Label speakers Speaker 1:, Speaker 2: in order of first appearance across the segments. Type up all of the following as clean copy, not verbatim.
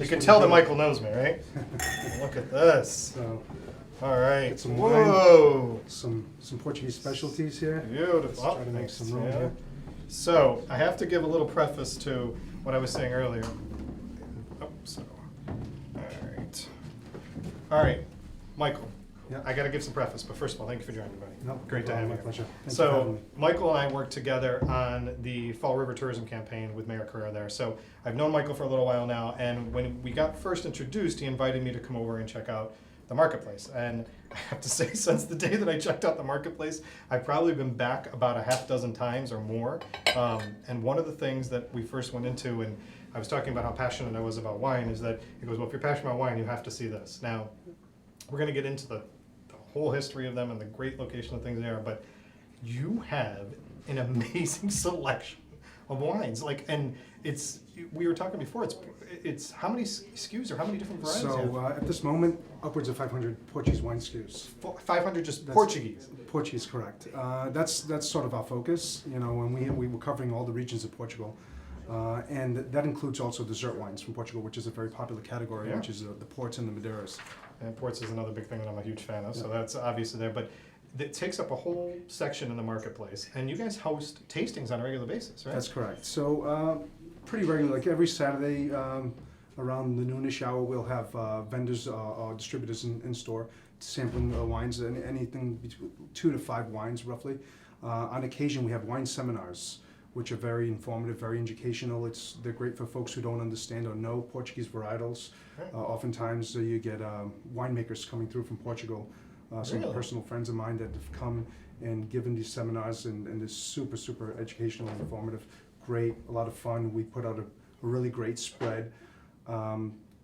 Speaker 1: You can tell that Michael knows me, right? Look at this.
Speaker 2: So,
Speaker 1: All right.
Speaker 2: get some
Speaker 1: Whoa.
Speaker 2: wine, some Portuguese specialties here.
Speaker 1: Beautiful.
Speaker 2: Let's try to make
Speaker 1: Thanks,
Speaker 2: some room
Speaker 1: yeah.
Speaker 2: here.
Speaker 1: So I have to give a little preface to what I was saying earlier. Oh, so. All right. All right, Michael.
Speaker 2: Yeah.
Speaker 1: I got to give some preface, but first of all, thank you for joining me, buddy.
Speaker 2: No,
Speaker 1: Great to have
Speaker 2: my
Speaker 1: you.
Speaker 2: pleasure. Thanks for having
Speaker 1: So
Speaker 2: me.
Speaker 1: Michael and I worked together on the Fall River Tourism campaign with Mayor Carrera there. So I've known Michael for a little while now, and when we got first introduced, he invited me to come over and check out the marketplace. And I have to say, since the day that I checked out the marketplace, I've probably been back about a half dozen times or more. And one of the things that we first went into, and I was talking about how passionate I was about wine, is that he goes, well, if you're passionate about wine, you have to see this. Now, we're going to get into the whole history of them and the great location of things they are, but you have an amazing selection of wines. Like, and it's, we were talking before, it's how many SKUs or how many different varieties you have?
Speaker 2: So at this moment, upwards of 500 Portuguese wine SKUs.
Speaker 1: 500 just
Speaker 2: That's-
Speaker 1: Portuguese.
Speaker 2: Portuguese, correct. That's sort of our focus. You know, when we were covering all the regions of Portugal, and that includes also dessert wines from Portugal, which is a very popular category,
Speaker 1: Yeah.
Speaker 2: which is the ports and the Madeiras.
Speaker 1: And ports is another big thing that I'm a huge fan of, so that's obviously there. But it takes up a whole section in the marketplace, and you guys host tastings on a regular basis, right?
Speaker 2: That's correct. So pretty regular, like every Saturday around the noonish hour, we'll have vendors or distributors in store sampling wines, and anything between 2 to 5 wines roughly. On occasion, we have wine seminars, which are very informative, very educational. They're great for folks who don't understand or know Portuguese varietals.
Speaker 1: Right.
Speaker 2: Oftentimes you get winemakers coming through from Portugal, some
Speaker 1: Really?
Speaker 2: personal friends of mine that have come and given these seminars, and it's super, super educational and informative. Great, a lot of fun. We put out a really great spread.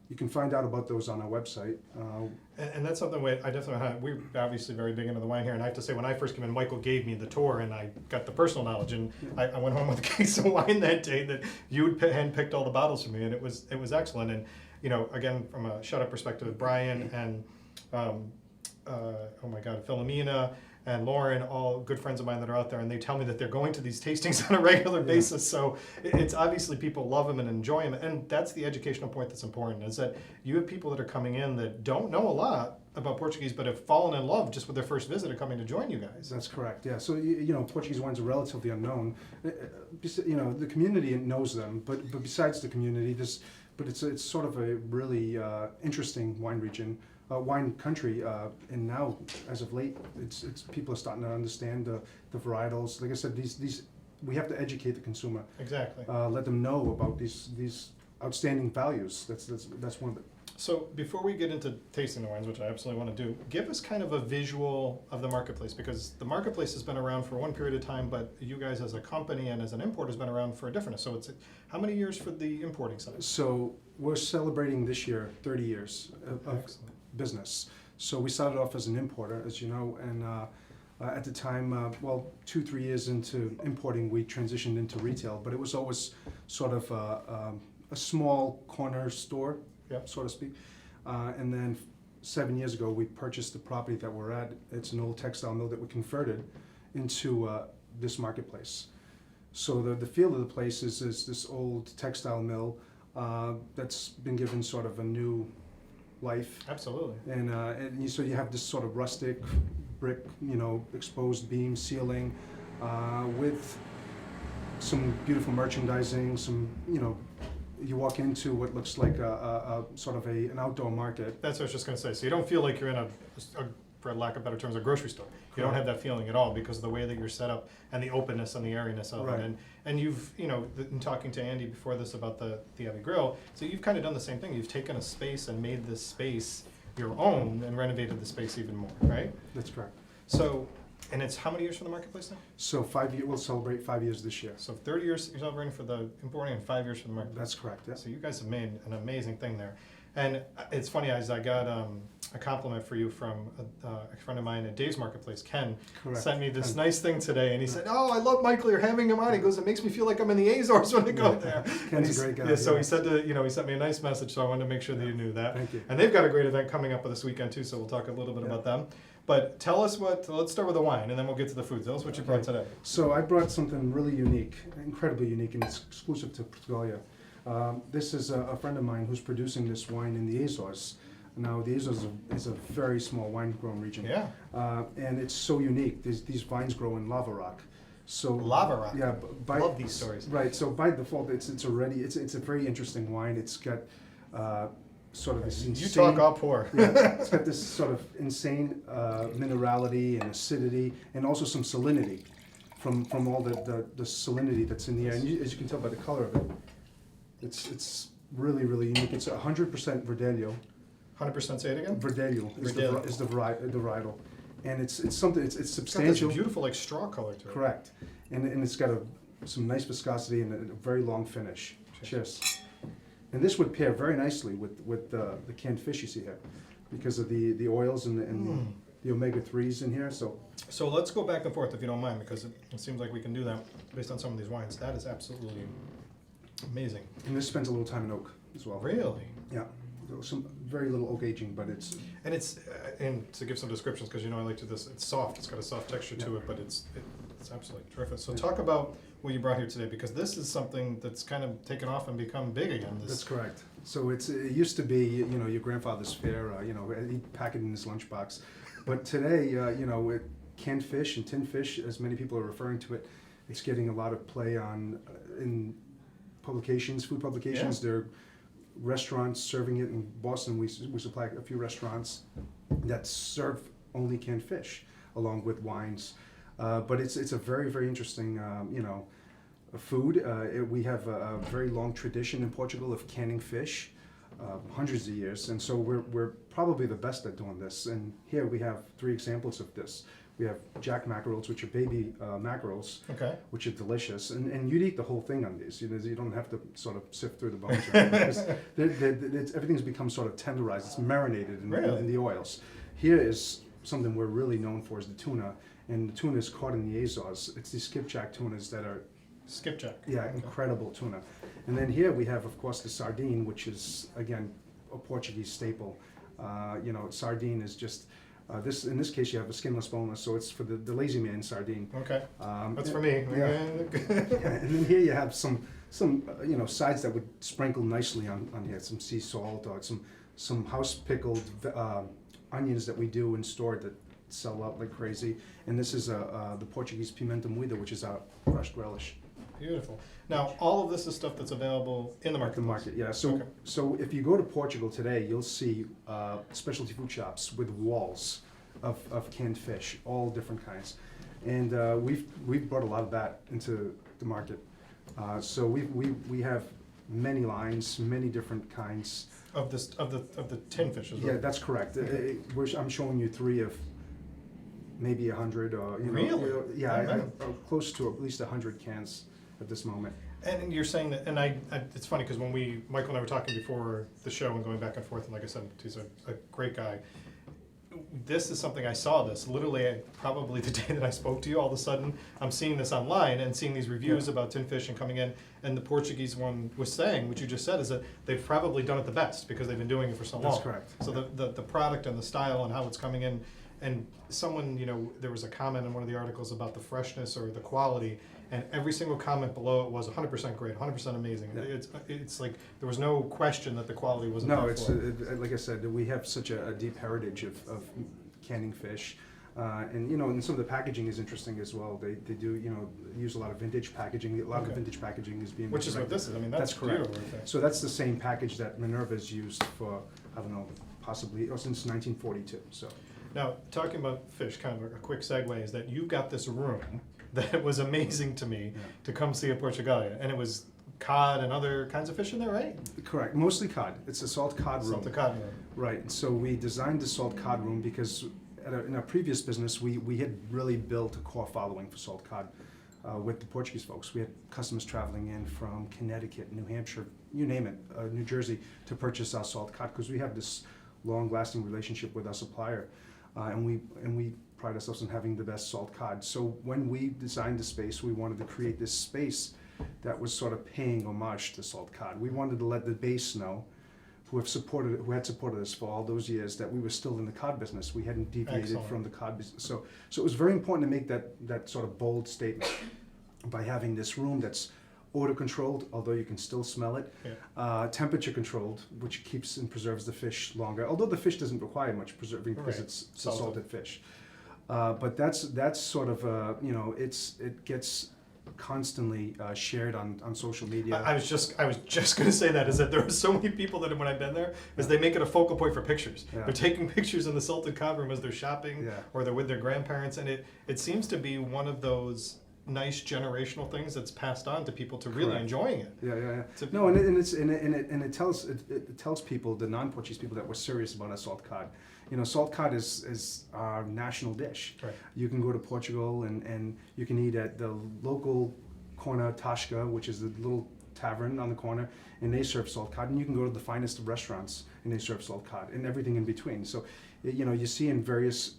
Speaker 2: You can find out about those on our website.
Speaker 1: And that's something I definitely had. We're obviously very big into the wine here, and I have to say, when I first came in, Michael gave me the tour, and I got the personal knowledge, and I went home with a case of wine that day that you had handpicked all the bottles for me, and it was excellent. And you know, again, from a shout out perspective, Brian and oh my God, Philomena and Lauren, all good friends of mine that are out there, and they tell me that they're going to these tastings on a regular basis. So it's obviously people love them and enjoy them, and that's the educational point that's important, is that you have people that are coming in that don't know a lot about Portuguese, but have fallen in love just with their first visit of coming to join you guys.
Speaker 2: That's correct, yeah. So, you know, Portuguese wines are relatively unknown. You know, the community knows them, but besides the community, it's sort of a really interesting wine region. Wine country, and now as of late, it's people are starting to understand the varietals. Like I said, these we have to educate the consumer.
Speaker 1: Exactly.
Speaker 2: Let them know about these outstanding values. That's one of it.
Speaker 1: So before we get into tasting the wines, which I absolutely want to do, give us kind of a visual of the marketplace, because the marketplace has been around for one period of time, but you guys as a company and as an import has been around for a different. So it's how many years for the importing side?
Speaker 2: So we're celebrating this year 30 years of
Speaker 1: Excellent.
Speaker 2: business. So we started off as an importer, as you know, and at the time, 2-3 years into importing, we transitioned into retail, but it was always sort of a small corner store,
Speaker 1: Yep.
Speaker 2: so to speak. And then 7 years ago, we purchased the property that we're at. It's an old textile mill that we converted into this marketplace. So the feel of the place is this old textile mill that's been given sort of a new life.
Speaker 1: Absolutely.
Speaker 2: And so you have this sort of rustic brick, you know, exposed beam ceiling with some beautiful merchandising, some, you know, you walk into what looks like a sort of an outdoor market.
Speaker 1: That's what I was just going to say. So you don't feel like you're in a, for lack of better terms, a grocery store. You don't have that feeling at all because of the way that you're set up and the openness and the airiness of
Speaker 2: Right.
Speaker 1: it. And you've, you know, in talking to Andy before this about the Abbey Grill, so you've kind of done the same thing. You've taken a space and made this space your own and renovated the space even more, right?
Speaker 2: That's correct.
Speaker 1: So, and it's how many years for the marketplace now?
Speaker 2: So 5 years, we'll celebrate 5 years this year.
Speaker 1: So 30 years you're celebrating for the importing and 5 years for the marketplace.
Speaker 2: That's correct, yes.
Speaker 1: So you guys have made an amazing thing there. And it's funny, as I got a compliment for you from a friend of mine at Dave's Marketplace, Ken,
Speaker 2: Correct.
Speaker 1: sent me this
Speaker 2: Ken.
Speaker 1: nice thing today, and he said, "Oh, I love Michael. You're having him on." He goes, "It makes me feel like I'm in the Azores when I go there."
Speaker 2: Ken's
Speaker 1: And
Speaker 2: a
Speaker 1: he's-
Speaker 2: great guy,
Speaker 1: Yeah, so
Speaker 2: yeah.
Speaker 1: he said he sent me a nice message, so I wanted to make sure that you knew that.
Speaker 2: Thank you.
Speaker 1: And they've got a great event coming up this weekend too, so we'll talk a little bit about them. But tell us let's start with the wine, and then we'll get to the food. Tell us what you brought today.
Speaker 2: So I brought something really unique, incredibly unique, and it's exclusive to Portugalia. This is a friend of mine who's producing this wine in the Azores. Now, the Azores is a very small wine-grown region.
Speaker 1: Yeah.
Speaker 2: And it's so unique. These vines grow in lava rock. So
Speaker 1: Lava rock.
Speaker 2: Yeah,
Speaker 1: Love these stories.
Speaker 2: Right. So by default, it's a very interesting wine. It's got sort of this insane.
Speaker 1: You talk, I'll pour.
Speaker 2: Yeah, it's got this sort of insane minerality and acidity, and also some salinity from all the salinity that's in the air. And as you can tell by the color of it, it's really, really unique. It's 100% Verdelho.
Speaker 1: 100% say it again?
Speaker 2: Verdelho
Speaker 1: Verdelho.
Speaker 2: is the varietal, and it's something. It's
Speaker 1: It's got this
Speaker 2: substantial.
Speaker 1: beautiful like straw color to it.
Speaker 2: Correct, and it's got some nice viscosity and a very long finish. Cheers. And this would pair very nicely with the canned fish you see here, because of the oils and the omega-3s in here.
Speaker 1: So let's go back and forth if you don't mind, because it seems like we can do that based on some of these wines. That is absolutely amazing.
Speaker 2: And this spends a little time in oak as well.
Speaker 1: Really?
Speaker 2: Yeah. Some very little oak aging, but it's
Speaker 1: And to give some descriptions, because I like to this. It's soft. It's got a soft texture to it, but it's absolutely terrific. So talk about what you brought here today, because this is something that's kind of taken off and become big again.
Speaker 2: That's correct. So it used to be your grandfather's fare. He'd pack it in his lunchbox, but today canned fish and tin fish, as many people are referring to it, it's getting a lot of play on in publications, food publications.
Speaker 1: Yeah.
Speaker 2: There are restaurants serving it in Boston. We supply a few restaurants that serve only canned fish along with wines. But it's a very, very interesting food. We have a very long tradition in Portugal of canning fish, hundreds of years, and so we're probably the best at doing this. And here we have 3 examples of this. We have jack mackerels, which are baby mackerels,
Speaker 1: Okay.
Speaker 2: which are delicious, and you'd eat the whole thing on these. You don't have to sort of sift through the bones. Because everything's become sort of tenderized. It's marinated in the oils. Here is something we're really known for is the tuna, and the tuna is caught in the Azores. It's these skipjack tunas that are
Speaker 1: Skipjack.
Speaker 2: yeah,
Speaker 1: Okay.
Speaker 2: incredible tuna. And then here we have, of course, the sardine, which is again a Portuguese staple. Sardine is just. In this case, you have a skinless, boneless, so it's for the lazy man sardine.
Speaker 1: Okay. That's for me.
Speaker 2: Yeah. And then here you have some sides that would sprinkle nicely on here. Some sea salt or some house pickled onions that we do in store that sell out like crazy. And this is the Portuguese pimenta moída, which is our crushed relish.
Speaker 1: Beautiful. Now, all of this is stuff that's available in the market.
Speaker 2: The market, yeah. So if you go to Portugal today, you'll see specialty food shops with walls of canned fish, all different kinds, and we've brought a lot of that into the market. So we have many lines, many different kinds
Speaker 1: of the tin fish as well.
Speaker 2: Yeah, that's correct. I'm showing you 3 of maybe 100, or
Speaker 1: Really?
Speaker 2: close to at least 100 cans at this moment.
Speaker 1: And you're saying that, and I it's funny because when Michael and I were talking before the show and going back and forth, and like I said, he's a great guy. This is something I saw this literally probably the day that I spoke to you. All of a sudden, I'm seeing this online and seeing these reviews about tin fish and coming in. And the Portuguese one was saying, what you just said, is that they've probably done it the best because they've been doing it for so long.
Speaker 2: That's correct.
Speaker 1: So the product and the style and how it's coming in, and someone, there was a comment in one of the articles about the freshness or the quality. And every single comment below it was 100% great, 100% amazing.
Speaker 2: Yeah.
Speaker 1: It's like there was no question that the quality wasn't
Speaker 2: No,
Speaker 1: there
Speaker 2: it's
Speaker 1: for it.
Speaker 2: like I said, we have such a deep heritage of canning fish, and and some of the packaging is interesting as well. They do use a lot of vintage packaging. A lot of
Speaker 1: Okay.
Speaker 2: vintage packaging is being
Speaker 1: Which is what this is. I mean, that's
Speaker 2: correct.
Speaker 1: beautiful. Right there.
Speaker 2: So that's the same package that Minerva's used for possibly since 1942. So
Speaker 1: Now, talking about fish, kind of a quick segue is that you got this room that was amazing to me to come see at Portugalia, and it was cod and other kinds of fish in there, right?
Speaker 2: correct, mostly cod. It's a salt cod room.
Speaker 1: Salted cod. room.
Speaker 2: Right, and so we designed the salt cod room because in our previous business, we had really built a core following for salt cod with the Portuguese folks. We had customers traveling in from Connecticut, New Hampshire, you name it, New Jersey, to purchase our salt cod because we have this long-lasting relationship with our supplier, and we pride ourselves on having the best salt cod. So when we designed the space, we wanted to create this space that was sort of paying homage to salt cod. We wanted to let the base know, who had supported us for all those years, that we were still in the cod business. We hadn't deviated
Speaker 1: Excellent.
Speaker 2: from the cod business. So it was very important to make that sort of bold statement by having this room that's odor controlled, although you can still smell it.
Speaker 1: Yeah.
Speaker 2: Temperature controlled, which keeps and preserves the fish longer. Although the fish doesn't require much preserving because
Speaker 1: Right.
Speaker 2: it's
Speaker 1: Salted.
Speaker 2: salted fish. But that's sort of it gets constantly shared on social media.
Speaker 1: I was just going to say that is that there are so many people that when I've been there is they make it a focal point for pictures.
Speaker 2: Yeah.
Speaker 1: They're taking pictures in the salted cod room as they're shopping
Speaker 2: Yeah.
Speaker 1: or they're with their grandparents, and it seems to be one of those nice generational things that's passed on to people to really
Speaker 2: Correct.
Speaker 1: enjoying it.
Speaker 2: Yeah.
Speaker 1: To-
Speaker 2: No, and it tells people, the non-Portuguese people, that we're serious about our salt cod. You know, salt cod is our national dish.
Speaker 1: Right.
Speaker 2: You can go to Portugal and you can eat at the local corner Tasca, which is the little tavern on the corner, and they serve salt cod. And you can go to the finest of restaurants and they serve salt cod and everything in between. So, you see in various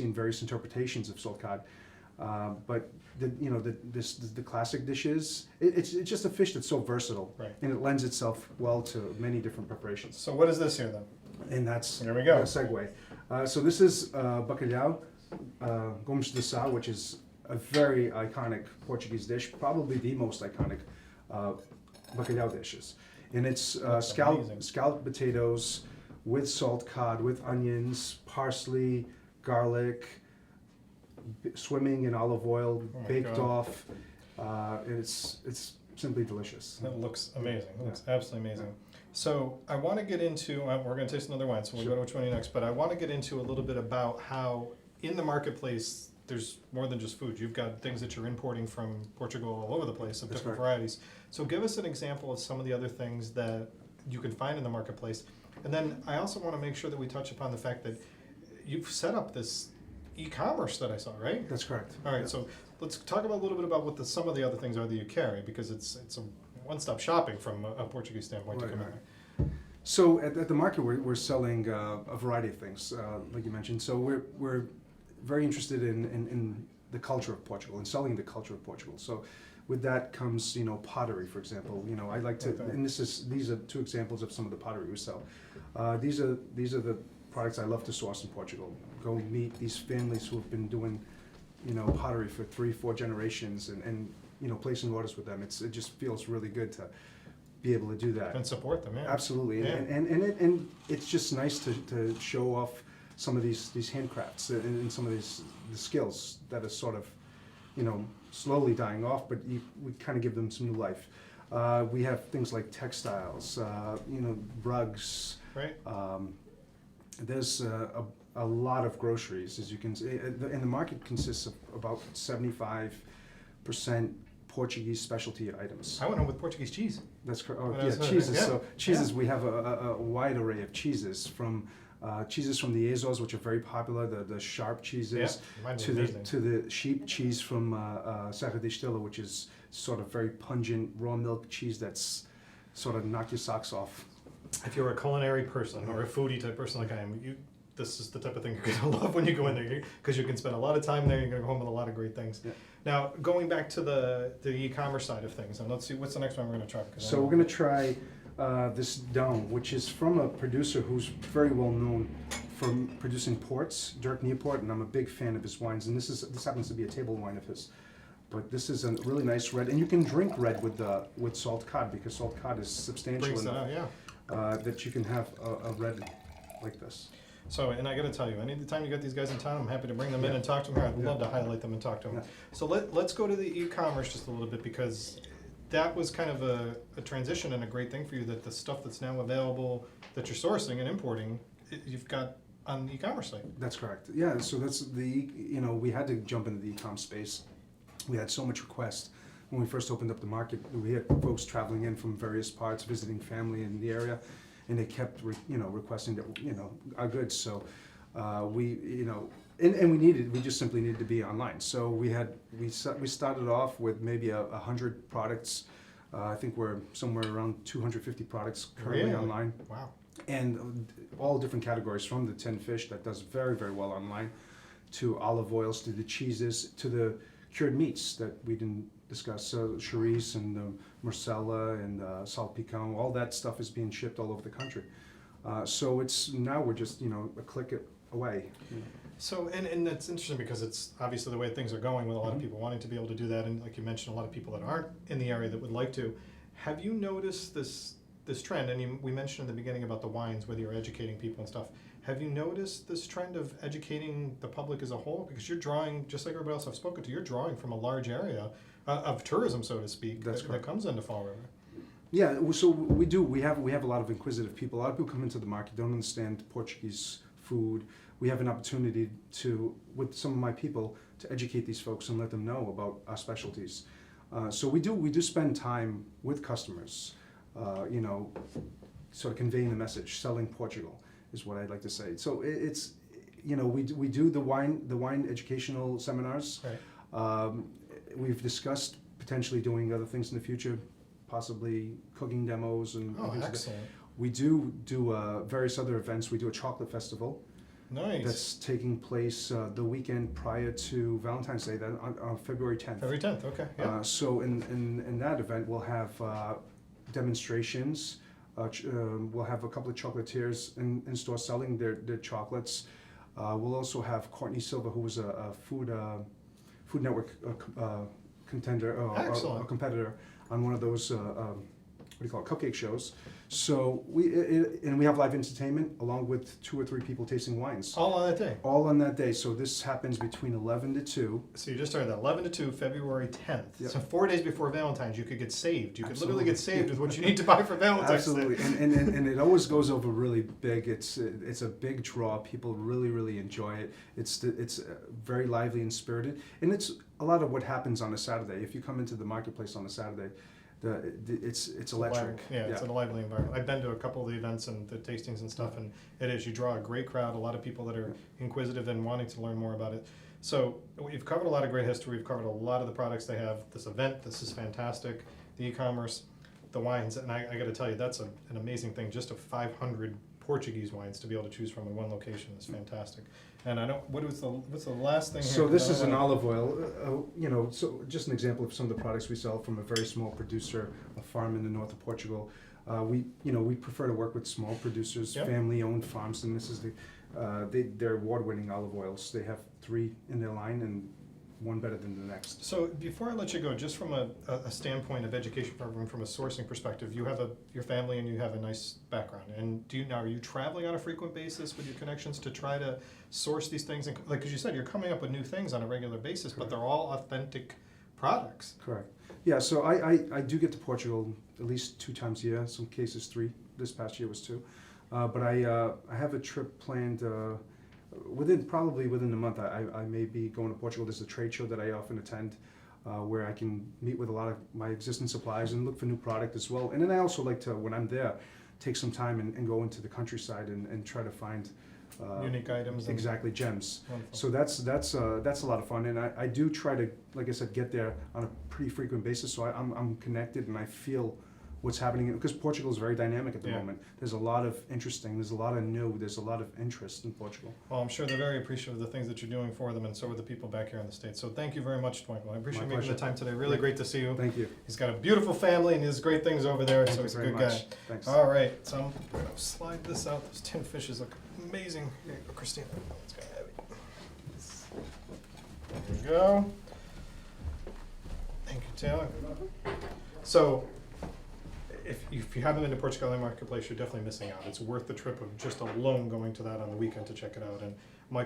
Speaker 2: interpretations of salt cod. But the classic dishes, it's just a fish that's so versatile,
Speaker 1: Right.
Speaker 2: and it lends itself well to many different preparations.
Speaker 1: So what is this here then?
Speaker 2: And that's
Speaker 1: There we go.
Speaker 2: a segue. So this is bacalhau, gomes de sal, which is a very iconic Portuguese dish, probably the most iconic bacalhau dishes. And it's
Speaker 1: That's amazing.
Speaker 2: scalloped potatoes with salt cod, with onions, parsley, garlic, swimming in olive oil,
Speaker 1: Oh my
Speaker 2: baked
Speaker 1: God.
Speaker 2: off. And it's simply delicious.
Speaker 1: That looks amazing. It looks absolutely amazing. So I want to get into, we're going to taste another wine, so we'll
Speaker 2: Sure.
Speaker 1: go to which one next, but I want to get into a little bit about how in the marketplace, there's more than just food. You've got things that you're importing from Portugal all over the place of
Speaker 2: That's
Speaker 1: different
Speaker 2: correct.
Speaker 1: varieties. So give us an example of some of the other things that you can find in the marketplace. And then I also want to make sure that we touch upon the fact that you've set up this e-commerce that I saw, right?
Speaker 2: That's correct.
Speaker 1: All right,
Speaker 2: Yeah.
Speaker 1: so let's talk about a little bit about what some of the other things are that you carry, because it's a one-stop shopping from a Portuguese standpoint to
Speaker 2: Right,
Speaker 1: come in
Speaker 2: right.
Speaker 1: there.
Speaker 2: So at the market, we're selling a variety of things, like you mentioned. So we're very interested in the culture of Portugal and selling the culture of Portugal. So with that comes, pottery, for example. I like to,
Speaker 1: Okay.
Speaker 2: and these are two examples of some of the pottery we sell. These are the products I love to source in Portugal. Go meet these families who have been doing, pottery for 3-4 generations, and placing orders with them. It just feels really good to be able to do that.
Speaker 1: And support them, yeah.
Speaker 2: Absolutely,
Speaker 1: Yeah.
Speaker 2: and it's just nice to show off some of these handcrafts and some of the skills that are sort of, slowly dying off, but we kind of give them some new life. We have things like textiles, rugs.
Speaker 1: Right?
Speaker 2: There's a lot of groceries, as you can see, and the market consists of about 75% Portuguese specialty items.
Speaker 1: I went home with Portuguese cheese.
Speaker 2: That's correct. Oh,
Speaker 1: Well,
Speaker 2: yeah,
Speaker 1: that's what-
Speaker 2: cheeses.
Speaker 1: yeah,
Speaker 2: So cheeses,
Speaker 1: yeah.
Speaker 2: we have a wide array of cheeses from the Azores, which are very popular, the sharp cheeses,
Speaker 1: Yeah, mine was
Speaker 2: to
Speaker 1: amazing.
Speaker 2: the sheep cheese from Serra de Estela, which is sort of very pungent raw milk cheese that's sort of knock your socks off.
Speaker 1: If you're a culinary person or a foodie type person like I am, this is the type of thing you're gonna love when you go in there, because you can spend a lot of time there. You're gonna go home with a lot of great things.
Speaker 2: Yeah.
Speaker 1: Now, going back to the e-commerce side of things, and let's see what's the next one we're gonna try. 'Cause I
Speaker 2: So
Speaker 1: know-
Speaker 2: we're gonna try this down, which is from a producer who's very well known for producing ports, Dirk Newport, and I'm a big fan of his wines. And this happens to be a table wine of his, but this is a really nice red, and you can drink red with salt cod, because salt cod is substantial
Speaker 1: brings that
Speaker 2: enough
Speaker 1: out, yeah.
Speaker 2: that you can have a red like this.
Speaker 1: So, and I gotta tell you, anytime you got these guys in town, I'm happy to bring them in
Speaker 2: Yeah.
Speaker 1: and talk to them here. I'd
Speaker 2: Yeah.
Speaker 1: love to highlight them and talk to them.
Speaker 2: Yeah.
Speaker 1: So let's go to the e-commerce just a little bit, because that was kind of a transition and a great thing for you, that the stuff that's now available that you're sourcing and importing, you've got on the e-commerce site.
Speaker 2: That's correct. Yeah, so that's we had to jump into the e-com space. We had so much request when we first opened up the market. We had folks traveling in from various parts, visiting family in the area, and they kept requesting that our goods. So we just simply needed to be online. So we started off with maybe 100 products. I think we're somewhere around 250 products currently
Speaker 1: Really?
Speaker 2: online.
Speaker 1: Wow.
Speaker 2: And all different categories, from the tin fish that does very, very well online, to olive oils, to the cheeses, to the cured meats that we didn't discuss. So chorizo and the marcella and salpicon, all that stuff is being shipped all over the country. So we're just a click away. You know.
Speaker 1: So, and that's interesting because it's obviously the way things are going with a lot of people wanting to be able to do that, and like you mentioned, a lot of people that aren't in the area that would like to. Have you noticed this trend? And we mentioned in the beginning about the wines, whether you're educating people and stuff. Have you noticed this trend of educating the public as a whole? Because you're drawing, just like everybody else I've spoken to, you're drawing from a large area of tourism, so to speak, that comes into Fall River.
Speaker 2: Yeah, so we do. We have a lot of inquisitive people. A lot of people come into the market, don't understand Portuguese food. We have an opportunity to, with some of my people, to educate these folks and let them know about our specialties. So we do spend time with customers, you know, sort of conveying the message, selling Portugal is what I'd like to say. So it's, you know, we do the wine educational seminars.
Speaker 1: Right.
Speaker 2: We've discussed potentially doing other things in the future, possibly cooking demos and
Speaker 1: Oh,
Speaker 2: things like that.
Speaker 1: excellent.
Speaker 2: We do various other events. We do a chocolate festival.
Speaker 1: Nice.
Speaker 2: That's taking place the weekend prior to Valentine's Day, then on February 10th.
Speaker 1: February 10th, okay. Yeah.
Speaker 2: So in that event, we'll have demonstrations. We'll have a couple of chocolatiers in store selling their chocolates. We'll also have Courtney Silva, who was a Food Network contender, a competitor on one of those what do you call it, cupcake shows. So we have live entertainment along with 2 or 3 people tasting wines.
Speaker 1: All on that day.
Speaker 2: All on that day. So this happens between 11 to 2.
Speaker 1: So you just started that 11 to 2, February 10th.
Speaker 2: Yep.
Speaker 1: So 4 days before Valentine's, you could get saved. You could
Speaker 2: Absolutely.
Speaker 1: literally get saved with what you need to buy for Valentine's
Speaker 2: Absolutely,
Speaker 1: Day.
Speaker 2: and it always goes over really big. It's a big draw. People really enjoy it. It's very lively and spirited, and it's a lot of what happens on a Saturday. If you come into the marketplace on a Saturday, it's electric.
Speaker 1: Yeah, it's a lively environment. I've been to a couple of the events and the tastings and stuff, and it is. You draw a great crowd, a lot of people that are inquisitive and wanting to learn more about it. So we've covered a lot of great history. We've covered a lot of the products they have. This event, this is fantastic. The e-commerce, the wines, and I got to tell you, that's an amazing thing. Just 500 Portuguese wines to be able to choose from in one location is fantastic. And I don't. What's the last thing here?
Speaker 2: So this is an olive oil. You know, so just an example of some of the products we sell from a very small producer, a farm in the north of Portugal. We prefer to work with small producers,
Speaker 1: Yep.
Speaker 2: family-owned farms, and this is they're award-winning olive oils. They have 3 in their line and one better than the next.
Speaker 1: So before I let you go, just from a standpoint of education program, from a sourcing perspective, you have your family and you have a nice background. And are you traveling on a frequent basis with your connections to try to source these things? And like, as you said, you're coming up with new things on a regular basis, but they're all authentic products.
Speaker 2: Correct. Yeah, so I do get to Portugal at least 2 times a year, some cases 3. This past year was 2. But I have a trip planned probably within a month. I may be going to Portugal. There's a trade show that I often attend where I can meet with a lot of my existing suppliers and look for new product as well. And then I also like to, when I'm there, take some time and go into the countryside and try to find
Speaker 1: Unique items.
Speaker 2: Exactly, gems.
Speaker 1: Wonderful.
Speaker 2: So that's a lot of fun, and I do try to, like I said, get there on a pretty frequent basis. So I'm connected and I feel what's happening, because Portugal is very dynamic at the moment. There's a lot of there's a lot of new, there's a lot of interest in Portugal.
Speaker 1: Well, I'm sure they're very appreciative of the things that you're doing for them, and so are the people back here in the States. So thank you very much, Michael. I appreciate
Speaker 2: My
Speaker 1: making the
Speaker 2: pleasure.
Speaker 1: time today. Really great to see you.
Speaker 2: Thank you.
Speaker 1: He's got a beautiful family and he has great things over there, so he's a good guy.
Speaker 2: Thanks.
Speaker 1: All right, so I'm going to slide this out. Those tin fishes look amazing. Here you go, Christina. Let's go. There we go. Thank you, Taylor. So, if you haven't been to Portugalia Marketplace, you're definitely missing out. It's worth the trip of just alone going to that on the weekend to check it out. And Michael